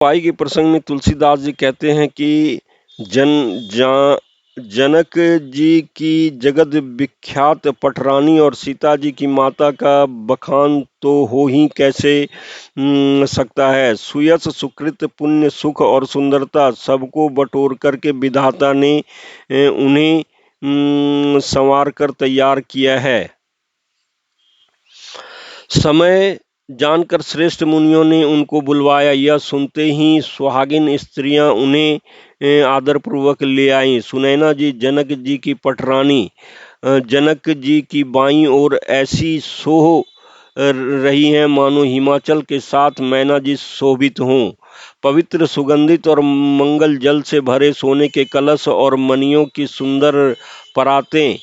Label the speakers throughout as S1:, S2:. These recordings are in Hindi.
S1: पाई के प्रसंग में तुलसीदास जी कहते हैं कि जन जा जनक जी की जगत विख्यात पटरानी और सीता जी की माता का बखान तो हो ही कैसे सकता है। सुयश सुकृत पुण्य सुख और सुंदरता सबको बटोर करके विधाता ने उन्हें संवार कर तैयार किया है। समय जानकर श्रेष्ठ मुनियों ने उनको बुलवाया। यह सुनते ही सुहागिन स्त्रियां उन्हें आदरपूर्वक ले आईं। सुनैना जी जनक जी की पटरानी जनक जी की बाईं ओर ऐसी सोह रही हैं मानो हिमाचल के साथ मैना जी शोभित हों। पवित्र सुगंधित और मंगल जल से भरे सोने के कलश और मणियों की सुंदर परातें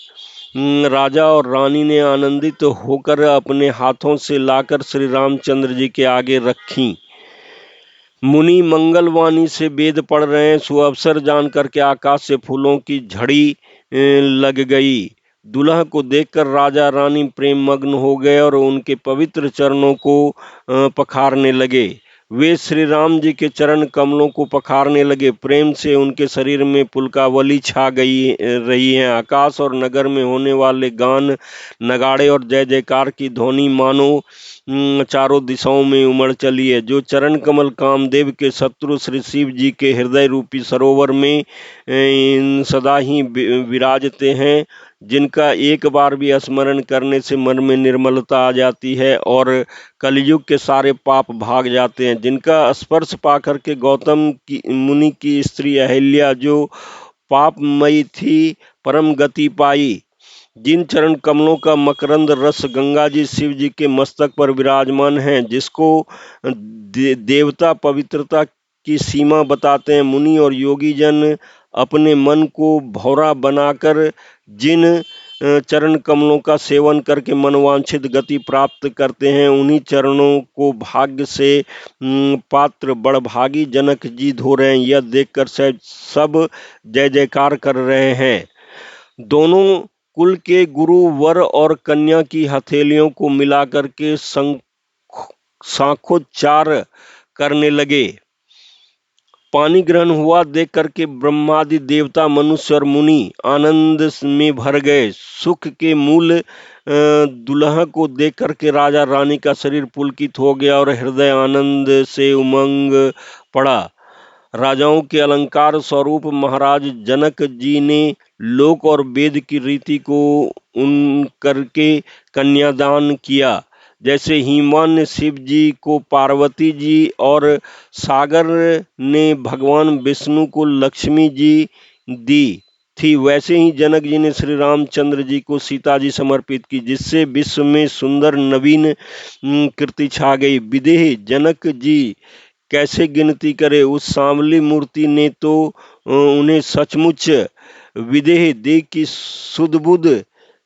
S1: राजा और रानी ने आनंदित होकर अपने हाथों से लाकर श्री रामचंद्र जी के आगे रखीं। मुनि मंगलवाणी से वेद पढ़ रहे हैं। सुअवसर जान करके आकाश से फूलों की झड़ी लग गई। दुल्हा को देखकर राजा रानी प्रेम मग्न हो गए और उनके पवित्र चरणों को पखारने लगे। वे श्री राम जी के चरण कमलों को पखारने लगे। प्रेम से उनके शरीर में पुलकावली छा गई रही है। आकाश और नगर में होने वाले गान नगाड़े और जय जयकार की ध्वनि मानो चारों दिशाओं में उमड़ चली है। जो चरण कमल कामदेव के शत्रु श्री शिव जी के हृदय रूपी सरोवर में सदा ही विराजते हैं, जिनका एक बार भी स्मरण करने से मन में निर्मलता आ जाती है और कलयुग के सारे पाप भाग जाते हैं, जिनका स्पर्श पाकर के गौतम की मुनि की स्त्री अहिल्या जो पापमयी थी परम गति पाई, जिन चरण कमलों का मकरंद रस गंगा जी शिव जी के मस्तक पर विराजमान है, जिसको देवता पवित्रता की सीमा बताते हैं। मुनि और योगी जन अपने मन को भौरा बनाकर जिन चरण कमलों का सेवन करके मनवांछित गति प्राप्त करते हैं, उन्हीं चरणों को भाग्य से पात्र बड़भागी जनक जी धो रहे हैं। यह देखकर सब जय जयकार कर रहे हैं। दोनों कुल के गुरु वर और कन्या की हथेलियों को मिलाकर के सांखोच्चार करने लगे। पानी ग्रहण हुआ देख करके ब्रह्मादि देवता मनुष्य और मुनि आनंद में भर गए। सुख के मूल दुल्हा को देख करके राजा रानी का शरीर पुलकित हो गया और हृदय आनंद से उमंग पड़ा। राजाओं के अलंकार स्वरूप महाराज जनक जी ने लोक और वेद की रीति को उन करके कन्यादान किया। जैसे हिमवान ने शिव जी को पार्वती जी और सागर ने भगवान विष्णु को लक्ष्मी जी दी थी, वैसे ही जनक जी ने श्री रामचंद्र जी को सीता जी समर्पित की, जिससे विश्व में सुंदर नवीन कीर्ति छा गई। विदेह जनक जी कैसे गिनती करे, उस सांवली मूर्ति ने तो उन्हें सचमुच विदेह देह की सुध-बुध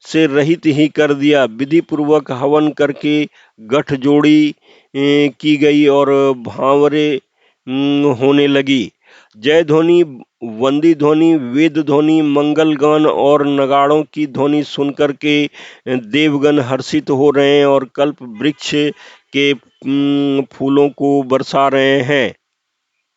S1: से रहित ही कर दिया। विधि पूर्वक हवन करके गठजोड़ी की गई और भांवरे होने लगी। जय ध्वनि, वंदी ध्वनि, वेद ध्वनि, मंगल गान और नगाड़ों की ध्वनि सुनकर के देवगण हर्षित हो रहे हैं और कल्प वृक्ष के फूलों को बरसा रहे हैं।